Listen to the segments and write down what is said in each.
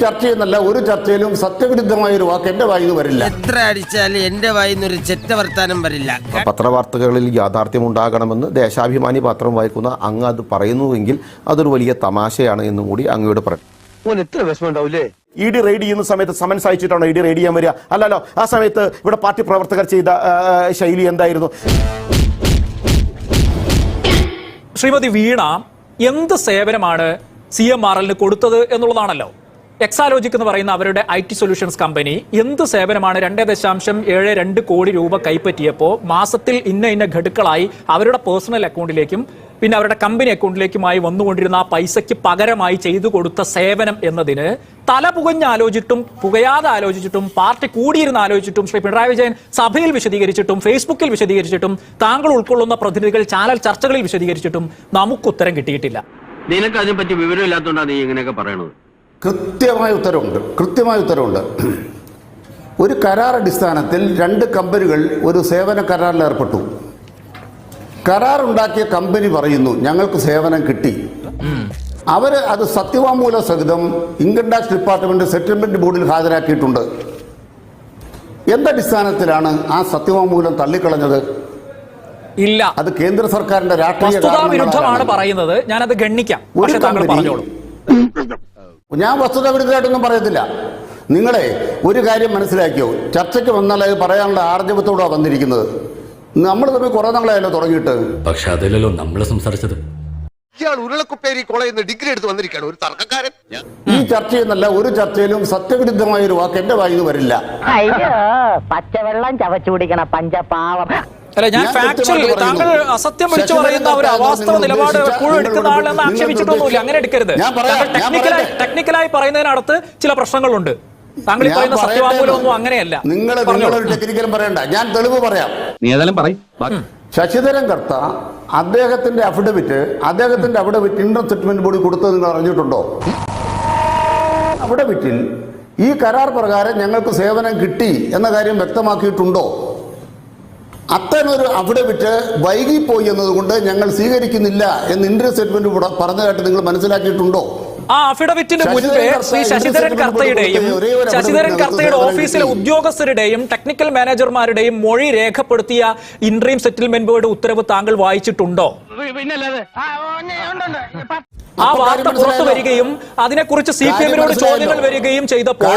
ചർച്ചയെന്നല്ല, ഒരു ചർച്ചയിലും സത്യവിരുദ്ധമായ ഒരു വാക്ക് എന്റെ വായിന്ന് വരില്ല. എത്ര അടിച്ചാലും എന്റെ വായിന്നൊരു ചെറ്റ വർത്താനം വരില്ല. പത്രവാർത്തകളിൽ യാഥാർത്ഥ്യം ഉണ്ടാകണമെന്ന് ദേശാഭിമാനി പത്രം വായിക്കുന്ന അങ്ങ് അത് പറയുന്നുവെങ്കിൽ അതൊരു വലിയ തമാശയാണ് എന്നും കൂടി അങ്ങയോട് പറഞ്ഞു. ഇ ഡി റെയ്ഡ് ചെയ്യുന്ന സമയത്ത് സമൻസ് അയച്ചിട്ടാണോ ഇ ഡി റെയ്ഡ് ചെയ്യാൻ വരിക? അല്ലല്ലോ. ആ സമയത്ത് ഇവിടെ പാർട്ടി പ്രവർത്തകർ ചെയ്ത ശൈലി എന്തായിരുന്നു? ശ്രീമതി വീണ എന്ത് സേവനമാണ് CMRL കൊടുത്തത് എന്നുള്ളതാണല്ലോ. എക്സാലോജിക് എന്ന് പറയുന്ന അവരുടെ IT സൊല്യൂഷൻസ് കമ്പനി എന്ത് സേവനമാണ് 2.72 കോടി രൂപ കൈപ്പറ്റിയപ്പോൾ മാസത്തിൽ ഇന്ന ഘടുക്കളായി അവരുടെ പേഴ്സണൽ അക്കൗണ്ടിലേക്കും പിന്നെ അവരുടെ കമ്പനി അക്കൗണ്ടിലേക്കുമായി വന്നുകൊണ്ടിരുന്ന ആ പൈസയ്ക്ക് പകരമായി ചെയ്തു കൊടുത്ത സേവനം എന്നതിന് തല പുകഞ്ഞാലോചിച്ചിട്ടും പുകയാതെ ആലോചിച്ചിട്ടും പാർട്ടി കൂടിയിരുന്ന് ആലോചിച്ചിട്ടും ശ്രീ പിണറായി വിജയൻ സഭയിൽ വിശദീകരിച്ചിട്ടും ഫേസ്ബുക്കിൽ വിശദീകരിച്ചിട്ടും താങ്കൾ ഉൾക്കൊള്ളുന്ന പ്രതിനിധികൾ ചാനൽ ചർച്ചകളിൽ വിശദീകരിച്ചിട്ടും നമുക്ക് ഉത്തരം കിട്ടിയിട്ടില്ല. നിനക്ക് അതിനെപ്പറ്റി വിവരമില്ലാത്തതുകൊണ്ടാണ് നീ ഇങ്ങനെയൊക്കെ പറയണത്. കൃത്യമായ ഉത്തരവുണ്ട്. ഒരു കരാർ അടിസ്ഥാനത്തിൽ 2 കമ്പനികൾ ഒരു സേവന കരാറിൽ ഏർപ്പെട്ടു. കരാറുണ്ടാക്കിയ കമ്പനി പറയുന്നു ഞങ്ങൾക്ക് സേവനം കിട്ടി. അവർ അത് സത്യവാങ്മൂല സഹിതം ഇൻകം ടാക്സ് ഡിപ്പാർട്ട്മെന്റ് സെറ്റിൽമെന്റ് ബോർഡിൽ ഹാജരാക്കിയിട്ടുണ്ട്. എന്തടിസ്ഥാനത്തിലാണ് ആ സത്യവാങ്മൂലം തള്ളിക്കളഞ്ഞത്? ഇല്ല, അത് കേന്ദ്ര സർക്കാരിന്റെ രാഷ്ട്രീയ വിരുദ്ധമാണ് പറയുന്നത്. ഞാനത് ഗണ്ണിക്കാം. ഞാൻ വസ്തുതാ വിരുദ്ധമായിട്ടൊന്നും പറയത്തില്ല. നിങ്ങളെ ഒരു കാര്യം മനസ്സിലാക്കിയോ, ചർച്ചയ്ക്ക് വന്നാൽ അത് പറയാനുള്ള ആർജവത്തോടാണ് വന്നിരിക്കുന്നത്. നമ്മൾ തമ്മിൽ കുറെ നാളായല്ലോ തുടങ്ങിയിട്ട്. പക്ഷെ അതിലല്ലോ നമ്മൾ സംസാരിച്ചത്. ഉരുളക്കുപ്പേരി കോളേജിൽ നിന്ന് ഡിഗ്രി എടുത്ത് വന്നിരിക്കുകയാണ് ഒരു തർക്കക്കാരൻ. ഈ ചർച്ചയെന്നല്ല, ഒരു ചർച്ചയിലും സത്യവിരുദ്ധമായ ഒരു വാക്ക് എന്റെ വായിന്ന് വരില്ല. അയ്യോ, പച്ചവെള്ളം ചവച്ചു കുടിക്കണ പഞ്ചപാവം. അല്ല, ഞാൻ താങ്കൾ അസത്യം വിളിച്ചു പറയുന്ന ഒരു അവാസ്തവ നിലപാട് എപ്പോഴും എടുക്കുന്ന ആളെന്ന് ആക്ഷേപിച്ചിട്ടൊന്നുമില്ല. അങ്ങനെ എടുക്കരുത്. ടെക്നിക്കലായി പറയുന്നതിനടുത്ത് ചില പ്രശ്നങ്ങളുണ്ട്. താങ്കൾ ഈ പറയുന്ന സത്യവാങ്മൂലമൊന്നും അങ്ങനെയല്ല. നിങ്ങളൊരു ടെക്നിക്കലും പറയണ്ട, ഞാൻ തെളിവ് പറയാം. നീ ഏതായാലും പറയും. ശശിധരൻ കർത്ത അദ്ദേഹത്തിന്റെ അഫിഡവിറ്റ് ഇൻകം സെറ്റിൽമെന്റ് ബോർഡിൽ കൊടുത്തത് നിങ്ങൾ അറിഞ്ഞിട്ടുണ്ടോ? അഫിഡവിറ്റിൽ ഈ കരാർ പ്രകാരം ഞങ്ങൾക്ക് സേവനം കിട്ടി എന്ന കാര്യം വ്യക്തമാക്കിയിട്ടുണ്ടോ? അത്തരമൊരു അഫിഡവിറ്റ് വൈകിപ്പോയി എന്നതുകൊണ്ട് ഞങ്ങൾ സ്വീകരിക്കുന്നില്ല എന്ന് ഇൻകം സെറ്റിൽമെന്റ് പറഞ്ഞതായിട്ട് നിങ്ങൾ മനസ്സിലാക്കിയിട്ടുണ്ടോ? ആ അഫിഡവിറ്റിന് മുൻപേ ശ്രീ ശശിധരൻ കർത്തയുടെ ഓഫീസിലെ ഉദ്യോഗസ്ഥരുടെയും ടെക്നിക്കൽ മാനേജർമാരുടെയും മൊഴി രേഖപ്പെടുത്തിയ ഇൻട്രീം സെറ്റിൽമെന്റ് ബോർഡ് ഉത്തരവ് താങ്കൾ വായിച്ചിട്ടുണ്ടോ? ആ വാർത്ത പുറത്തു വരികയും അതിനെക്കുറിച്ച് CPM-നോട് ചോദ്യങ്ങൾ വരികയും ചെയ്തപ്പോൾ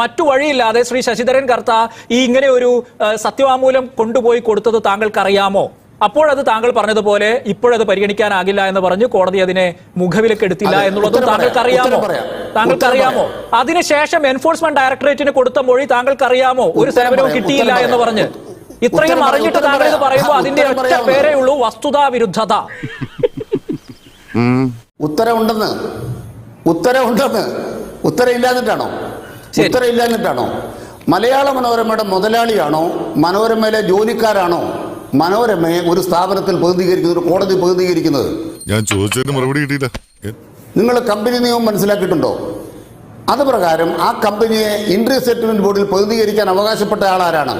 മറ്റു വഴിയില്ലാതെ ശ്രീ ശശിധരൻ കർത്ത ഈ ഇങ്ങനെ ഒരു സത്യവാങ്മൂലം കൊണ്ടുപോയി കൊടുത്തത് താങ്കൾക്കറിയാമോ? അപ്പോഴത് താങ്കൾ പറഞ്ഞതുപോലെ ഇപ്പോഴത് പരിഗണിക്കാനാകില്ല എന്ന് പറഞ്ഞ് കോടതി അതിനെ മുഖവിലക്കെടുത്തില്ല എന്നുള്ളതും താങ്കൾക്കറിയാമോ? അതിനുശേഷം എൻഫോഴ്സ്മെന്റ് ഡയറക്ടറേറ്റിന് കൊടുത്ത മൊഴി താങ്കൾക്കറിയാമോ? ഒരു സേവനവും കിട്ടിയില്ല എന്ന് പറഞ്ഞ്. ഇത്രയും അറിഞ്ഞിട്ട് താങ്കൾ ഇത് പറയുമ്പോൾ അതിന്റെ ഒറ്റ പേരേ ഉള്ളൂ, വസ്തുതാ വിരുദ്ധത. ഉത്തരവില്ലാഞ്ഞിട്ടാണോ? മലയാള മനോരമയുടെ മുതലാളിയാണോ, മനോരമയിലെ ജോലിക്കാരാണോ മനോരമയെ ഒരു സ്ഥാപനത്തിൽ പ്രതിനിധീകരിക്കുന്നത്, ഒരു കോടതി പ്രതിനിധീകരിക്കുന്നത്? ഞാൻ ചോദിച്ചതിന് മറുപടി കിട്ടിയില്ല. നിങ്ങൾ കമ്പനി നിയമം മനസ്സിലാക്കിയിട്ടുണ്ടോ? അത് പ്രകാരം ആ കമ്പനിയെ ഇൻട്രീം സെറ്റിൽമെന്റ് ബോർഡിൽ പ്രതിനിധീകരിക്കാൻ അവകാശപ്പെട്ട ആളാരാണ്?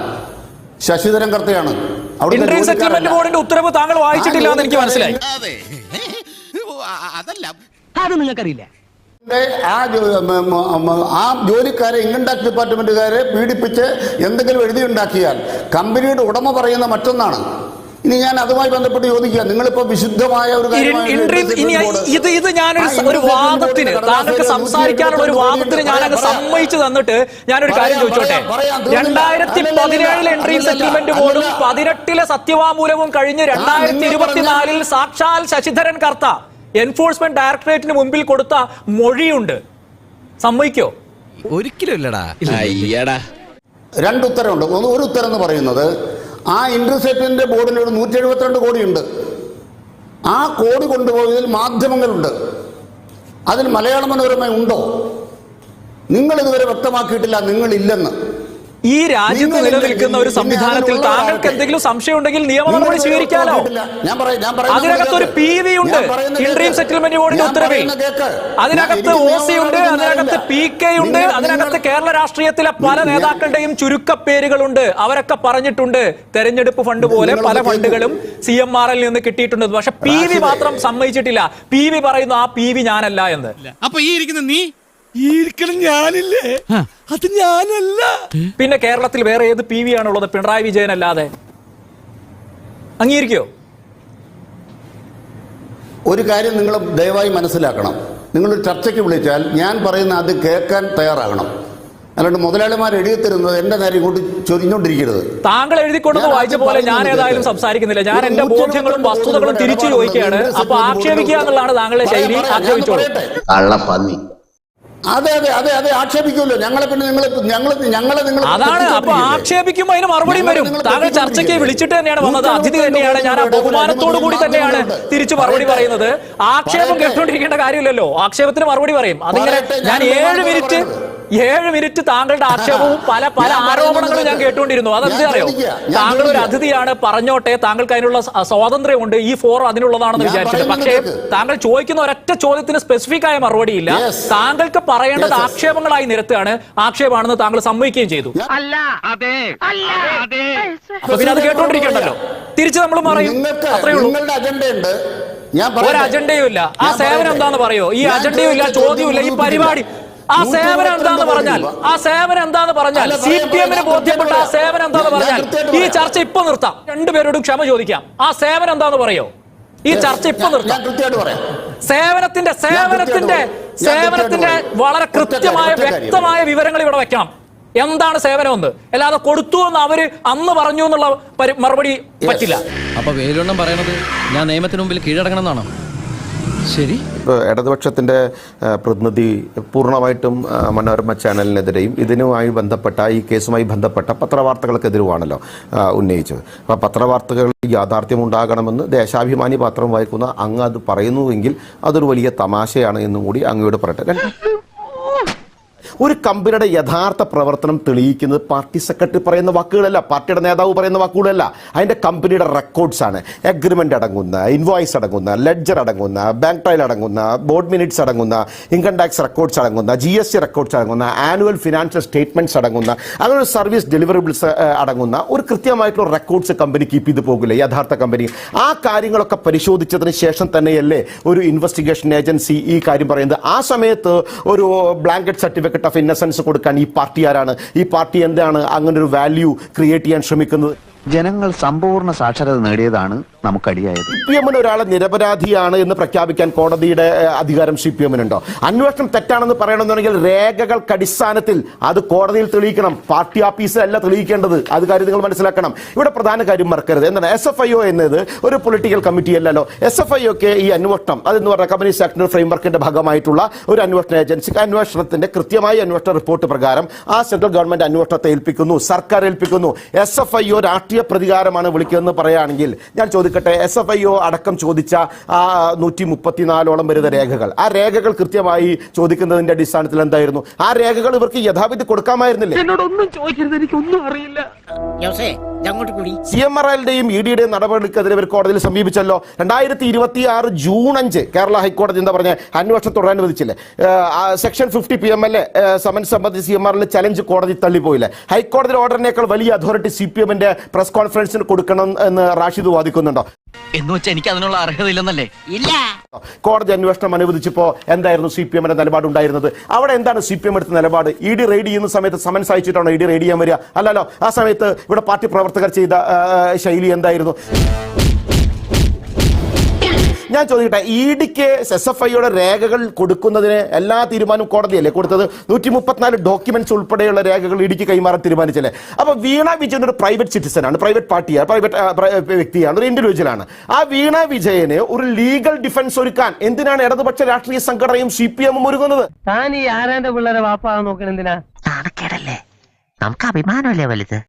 ശശിധരൻ കർത്തയാണ്. ഇൻട്രീം സെറ്റിൽമെന്റ് ബോർഡിന്റെ ഉത്തരവ് താങ്കൾ വായിച്ചിട്ടില്ല എന്ന് എനിക്ക് മനസ്സിലായി. അത് നിങ്ങൾക്കറിയില്ല. ആ ജോലിക്കാരെ ഇൻകം ടാക്സ് ഡിപ്പാർട്ട്മെന്റുകാരെ പീഡിപ്പിച്ച് എന്തെങ്കിലും എഴുതിയുണ്ടാക്കിയാൽ കമ്പനിയുടെ ഉടമ പറയുന്ന മറ്റൊന്നാണ്. ഇനി ഞാൻ അതുമായി ബന്ധപ്പെട്ട് ചോദിക്കുക, നിങ്ങളിപ്പോ വിശുദ്ധമായ ഒരു ഞാനൊരു വാദത്തിന് താങ്കൾക്ക് സംസാരിക്കാനുള്ള ഒരു വാദത്തിന് ഞാനങ്ങ് സമ്മതിച്ചു തന്നിട്ട് ഞാനൊരു കാര്യം ചോദിച്ചോട്ടെ. 2017 എൻട്രീം സെറ്റിൽമെന്റ് ബോർഡും 18 സത്യവാങ്മൂലവും കഴിഞ്ഞ് 2024 സാക്ഷാൽ ശശിധരൻ കർത്ത എൻഫോഴ്സ്മെന്റ് ഡയറക്ടറേറ്റിന് മുമ്പിൽ കൊടുത്ത മൊഴിയുണ്ട്. സമ്മതിക്കോ? ഒരിക്കലും ഇല്ലടാ. 2 ഉത്തരവുണ്ട്. ഒരു ഉത്തരം എന്ന് പറയുന്നത് ആ ഇൻട്രീം സെറ്റിൽമെന്റ് ബോർഡിൽ ഒരു 172 കോടിയുണ്ട്. ആ കോടി കൊണ്ടുപോയതിൽ മാധ്യമങ്ങളുണ്ട്. അതിൽ മലയാള മനോരമ ഉണ്ടോ? നിങ്ങൾ ഇതുവരെ വ്യക്തമാക്കിയിട്ടില്ല നിങ്ങളില്ലെന്ന്. ഈ രാജ്യത്ത് നിലനിൽക്കുന്ന ഒരു സംവിധാനത്തിൽ താങ്കൾക്ക് എന്തെങ്കിലും സംശയം ഉണ്ടെങ്കിൽ നിയമ നടപടി സ്വീകരിക്കാമല്ലോ. അതിനകത്ത് ഒരു PV ഉണ്ട്, ഇൻട്രീം സെറ്റിൽമെന്റ് ബോർഡിന്റെ ഉത്തരവിൽ. അതിനകത്ത് OC ഉണ്ട്, അതിനകത്ത് PK ഉണ്ട്, അതിനകത്ത് കേരള രാഷ്ട്രീയത്തിലെ പല നേതാക്കളുടെയും ചുരുക്കപ്പേരുകളുണ്ട്. അവരൊക്കെ പറഞ്ഞിട്ടുണ്ട് തെരഞ്ഞെടുപ്പ് ഫണ്ട് പോലെ പല ഫണ്ടുകളും CMRL നിന്ന് കിട്ടിയിട്ടുണ്ട്. പക്ഷെ PV മാത്രം സമ്മതിച്ചിട്ടില്ല. PV പറയുന്നു ആ PV ഞാനല്ല എന്ന്. അപ്പൊ ഈ ഇരിക്കുന്ന നീ ഞാനില്ലേ അത് ഞാനല്ല. പിന്നെ കേരളത്തിൽ വേറെ ഏത് PV ആണുള്ളത് പിണറായി വിജയൻ അല്ലാതെ? അംഗീകരിക്കോ? ഒരു കാര്യം നിങ്ങൾ ദയവായി മനസ്സിലാക്കണം. നിങ്ങൾ ചർച്ചയ്ക്ക് വിളിച്ചാൽ ഞാൻ പറയുന്ന അത് കേൾക്കാൻ തയ്യാറാകണം. അല്ലാണ്ട് മുതലാളിമാർ എഴുതിത്തരുന്നത് എന്റെ നേരെ ഇങ്ങോട്ട് ചൊരിഞ്ഞോണ്ടിരിക്കരുത്. താങ്കൾ എഴുതിക്കൊണ്ടെന്ന് വായിച്ച പോലെ ഞാൻ ഏതായാലും സംസാരിക്കുന്നില്ല. ഞാൻ എന്റെ ബോധ്യങ്ങളും വസ്തുതകളും തിരിച്ചു ചോദിക്കുകയാണ്. അപ്പൊ ആക്ഷേപിക്കുക എന്നുള്ളതാണ് താങ്കളുടെ ശൈലി. ആക്ഷേപിച്ചോളൂ. അതെ അതെ അതെ അതെ ആക്ഷേപിക്കുമല്ലോ. ഞങ്ങളെ പിന്നെ ഞങ്ങളെ നിങ്ങൾ അതാണ്. അപ്പൊ ആക്ഷേപിക്കുമ്പോൾ അതിന് മറുപടിയും വരും. താങ്കൾ ചർച്ചയ്ക്ക് വിളിച്ചിട്ട് തന്നെയാണ് വന്നത്. അതിഥി തന്നെയാണ്. ഞാൻ ആ ബഹുമാനത്തോടു കൂടി തന്നെയാണ് തിരിച്ചു മറുപടി പറയുന്നത്. ആക്ഷേപം കേട്ടോണ്ടിരിക്കേണ്ട കാര്യമില്ലല്ലോ. ആക്ഷേപത്തിന് മറുപടി പറയും. അതിങ്ങനെ ഞാൻ 7 മിനിറ്റ് താങ്കളുടെ ആക്ഷേപവും പല ആരോപണങ്ങളും ഞാൻ കേട്ടുകൊണ്ടിരുന്നു. അതെന്താ അറിയോ? താങ്കൾ ഒരു അതിഥിയാണ്, പറഞ്ഞോട്ടെ, താങ്കൾക്ക് അതിനുള്ള സ്വാതന്ത്ര്യമുണ്ട്. ഈ ഫോറം അതിനുള്ളതാണെന്ന് വിചാരിച്ചിട്ട്. പക്ഷേ താങ്കൾ ചോദിക്കുന്ന ഒരൊറ്റ ചോദ്യത്തിന് സ്പെസിഫിക് ആയ മറുപടി ഇല്ല. താങ്കൾക്ക് പറയേണ്ടത് ആക്ഷേപങ്ങളായി നിരത്തുകയാണ്. ആക്ഷേപമാണെന്ന് താങ്കൾ സമ്മതിക്കുകയും ചെയ്തു. അപ്പൊ പിന്നെ അത് കേട്ടോണ്ടിരിക്കണ്ടല്ലോ. തിരിച്ച് നമ്മൾ പറയും. അത്രേ ഉള്ളൂ. അജണ്ടയുണ്ട്. ഒരു അജണ്ടയും ഇല്ല. ആ സേവനം എന്താന്ന് പറയോ? ഈ അജണ്ടയും ഇല്ല, ചോദ്യവും ഇല്ല, ഈ പരിപാടി. ആ സേവനം എന്താന്ന് പറഞ്ഞാൽ CPM-ന് ബോധ്യപ്പെട്ട ആ സേവനം എന്താന്ന് പറഞ്ഞാൽ ഈ ചർച്ച ഇപ്പൊ നിർത്താം. രണ്ടുപേരോടും ക്ഷമ ചോദിക്കാം. ആ സേവനം എന്താന്ന് പറയോ? ഈ ചർച്ച ഇപ്പൊ നിർത്താം. സേവനത്തിന്റെ വളരെ കൃത്യമായ വ്യക്തമായ വിവരങ്ങൾ ഇവിടെ വെക്കണം. എന്താണ് സേവനം എന്ന്. അല്ലാതെ കൊടുത്തു എന്ന് അവര് അന്ന് പറഞ്ഞു എന്നുള്ള മറുപടി പറ്റില്ല. അപ്പൊ വേലൊന്നും പറയണത് ഞാൻ നിയമത്തിന് മുമ്പിൽ കീഴടങ്ങണം എന്നാണോ? ശരി. ഇടതുപക്ഷത്തിൻ്റെ പ്രതിനിധി പൂർണ്ണമായിട്ടും മനോരമ ചാനലിനെതിരെയും ഇതിനുമായി ബന്ധപ്പെട്ട ഈ കേസുമായി ബന്ധപ്പെട്ട പത്രവാർത്തകൾക്കെതിരുമാണല്ലോ ഉന്നയിച്ചത്. അപ്പോൾ പത്രവാർത്തകൾ യാഥാർത്ഥ്യമുണ്ടാകണമെന്ന് ദേശാഭിമാനി പത്രം വായിക്കുന്ന അങ്ങ് അത് പറയുന്നുവെങ്കിൽ അതൊരു വലിയ തമാശയാണ് എന്നും കൂടി അങ്ങയോട് പറയട്ടെ. ഒരു കമ്പനിയുടെ യഥാർത്ഥ പ്രവർത്തനം തെളിയിക്കുന്നത് പാർട്ടി സെക്രട്ടറി പറയുന്ന വാക്കുകളല്ല, പാർട്ടിയുടെ നേതാവ് പറയുന്ന വാക്കുകളല്ല. അതിൻ്റെ കമ്പനിയുടെ റെക്കോർഡ്സ് ആണ്. എഗ്രിമെൻ്റ് അടങ്ങുന്ന, ഇൻവോയ്സ് അടങ്ങുന്ന, ലെഡ്ജർ അടങ്ങുന്ന, ബാങ്ക് ട്രയൽ അടങ്ങുന്ന, ബോർഡ് മിനിറ്റ്സ് അടങ്ങുന്ന, ഇൻകം ടാക്സ് റെക്കോർഡ്സ് അടങ്ങുന്ന, GST റെക്കോർഡ്സ് അടങ്ങുന്ന, ആനുവൽ ഫിനാൻഷ്യൽ സ്റ്റേറ്റ്മെൻറ്റ്സ് അടങ്ങുന്ന, അങ്ങനെ സർവീസ് ഡെലിവറബിൾസ് അടങ്ങുന്ന ഒരു കൃത്യമായിട്ടുള്ള റെക്കോർഡ്സ് കമ്പനി കീപ്പ് ചെയ്ത് പോകില്ല. യഥാർത്ഥ കമ്പനി ആ കാര്യങ്ങളൊക്കെ പരിശോധിച്ചതിന് ശേഷം തന്നെയല്ലേ ഒരു ഇൻവെസ്റ്റിഗേഷൻ ഏജൻസി ഈ കാര്യം പറയുന്നത്. ആ സമയത്ത് ഒരു ബ്ലാങ്കറ്റ് സർട്ടിഫിക്കറ്റ് ഓഫ് ഇന്നസെൻസ് കൊടുക്കാൻ ഈ പാർട്ടി ആരാണ്? ഈ പാർട്ടി എന്താണ് അങ്ങനെ ഒരു വാല്യൂ ക്രിയേറ്റ് ചെയ്യാൻ ശ്രമിക്കുന്നത്? ജനങ്ങൾ സമ്പൂർണ്ണ സാക്ഷരത നേടിയതാണ് നമുക്കടിയായത്. CPM ഒരാളെ നിരപരാധിയാണ് എന്ന് പ്രഖ്യാപിക്കാൻ കോടതിയുടെ അധികാരം CPM-നുണ്ടോ? അന്വേഷണം തെറ്റാണെന്ന് പറയണമെന്നുണ്ടെങ്കിൽ രേഖകൾക്ക് അടിസ്ഥാനത്തിൽ അത് കോടതിയിൽ തെളിയിക്കണം. പാർട്ടി ഓഫീസിലല്ല തെളിയിക്കേണ്ടത്. അത് കാര്യം നിങ്ങൾ മനസ്സിലാക്കണം. ഇവിടെ പ്രധാന കാര്യം മറക്കരുത്. എന്താണ് SFIO എന്നത് ഒരു പൊളിറ്റിക്കൽ കമ്മിറ്റി അല്ലല്ലോ. SFIOക്ക് ഈ അന്വേഷണം അതെന്ന് പറഞ്ഞാൽ കമ്പനീസ് ആക്ടിന്റെ ഫ്രെയിംവർക്കിന്റെ ഭാഗമായിട്ടുള്ള ഒരു അന്വേഷണ ഏജൻസി അന്വേഷണത്തിന്റെ കൃത്യമായ അന്വേഷണ റിപ്പോർട്ട് പ്രകാരം ആ സെൻട്രൽ ഗവൺമെന്റ് അന്വേഷണത്തെ ഏൽപ്പിക്കുന്നു, സർക്കാർ ഏൽപ്പിക്കുന്നു. SFIO രാഷ്ട്രീയ പ്രതികാരമാണ് വിളിക്കുന്നതെന്ന് പറയുകയാണെങ്കിൽ ഞാൻ ചോദിക്കട്ടെ, SFIO അടക്കം ചോദിച്ച ആ 134ഓളം വരുന്ന രേഖകൾ, ആ രേഖകൾ കൃത്യമായി ചോദിക്കുന്നതിന്റെ അടിസ്ഥാനത്തിൽ എന്തായിരുന്നു? ആ രേഖകൾ ഇവർക്ക് യഥാവിധി കൊടുക്കാമായിരുന്നില്ലേ? എന്നോടൊന്നും ചോദിക്കരുത്, എനിക്കൊന്നും അറിയില്ല. CMRLന്റെയും EDയുടെയും നടപടിക്കെതിരെ ഇവർ കോടതിയിൽ സമീപിച്ചല്ലോ. 2026 ജൂൺ 5 കേരള ഹൈക്കോടതി എന്താ പറഞ്ഞ അന്വേഷണം തുടരാൻ അനുവദിച്ചില്ലേ? സെക്ഷൻ 50 PMLA സമൻസ് സംബന്ധിച്ച് CMRL ചലഞ്ച് കോടതി തള്ളിപ്പോയില്ലേ? ഹൈക്കോടതി ഓർഡറിനേക്കാൾ വലിയ അതോറിറ്റി CPM-ന്റെ പ്രസ് കോൺഫറൻസിന് കൊടുക്കണം എന്ന് റാഷിദ് വാദിക്കുന്നുണ്ടോ? എന്ന് വെച്ചാൽ എനിക്ക് അതിനുള്ള അർഹതയില്ലെന്നല്ലേ? ഇല്ല. കോടതി അന്വേഷണം അനുവദിച്ചപ്പോൾ എന്തായിരുന്നു CPM-ന്റെ നിലപാടുണ്ടായിരുന്നത്? അവിടെ എന്താണ് CPM എടുത്ത നിലപാട്? ED റെയ്ഡ് ചെയ്യുന്ന സമയത്ത് സമൻസ് അയച്ചിട്ടാണോ ED റെയ്ഡ് ചെയ്യാൻ വരിക? അല്ലല്ലോ. ആ സമയത്ത് ഇവിടെ പാർട്ടി പ്രവർത്തകർ ചെയ്ത ശൈലി എന്തായിരുന്നു? ഞാൻ ചോദിക്കട്ടെ, EDക്ക് SFIയുടെ രേഖകൾ കൊടുക്കുന്നതിന് എല്ലാ തീരുമാനവും കോടതിയല്ലേ കൊടുത്തത്? 134 ഡോക്യുമെന്റ്സ് ഉൾപ്പെടെയുള്ള രേഖകൾ EDക്ക് കൈമാറാൻ തീരുമാനിച്ചല്ലേ? അപ്പോൾ വീണ വിജയൻ ഒരു പ്രൈവറ്റ് സിറ്റിസൺ ആണ്, പ്രൈവറ്റ് പാർട്ടിയാണ്, പ്രൈവറ്റ് വ്യക്തിയാണ്, ഒരു ഇൻഡിവിജ്വലാണ്. ആ വീണ വിജയന് ഒരു ലീഗൽ ഡിഫൻസ് ഒരുക്കാൻ എന്തിനാണ് ഇടതുപക്ഷ രാഷ്ട്രീയ സംഘടനയും CPM-ഉം ഒരുങ്ങുന്നത്? താൻ ഈ ആരാന്റെ പിള്ളേരെ വാപ്പാകാൻ നോക്കണെന്തിനാ? നാണക്കേടല്ലേ? നമുക്ക് അഭിമാനമല്ലേ വലുത്?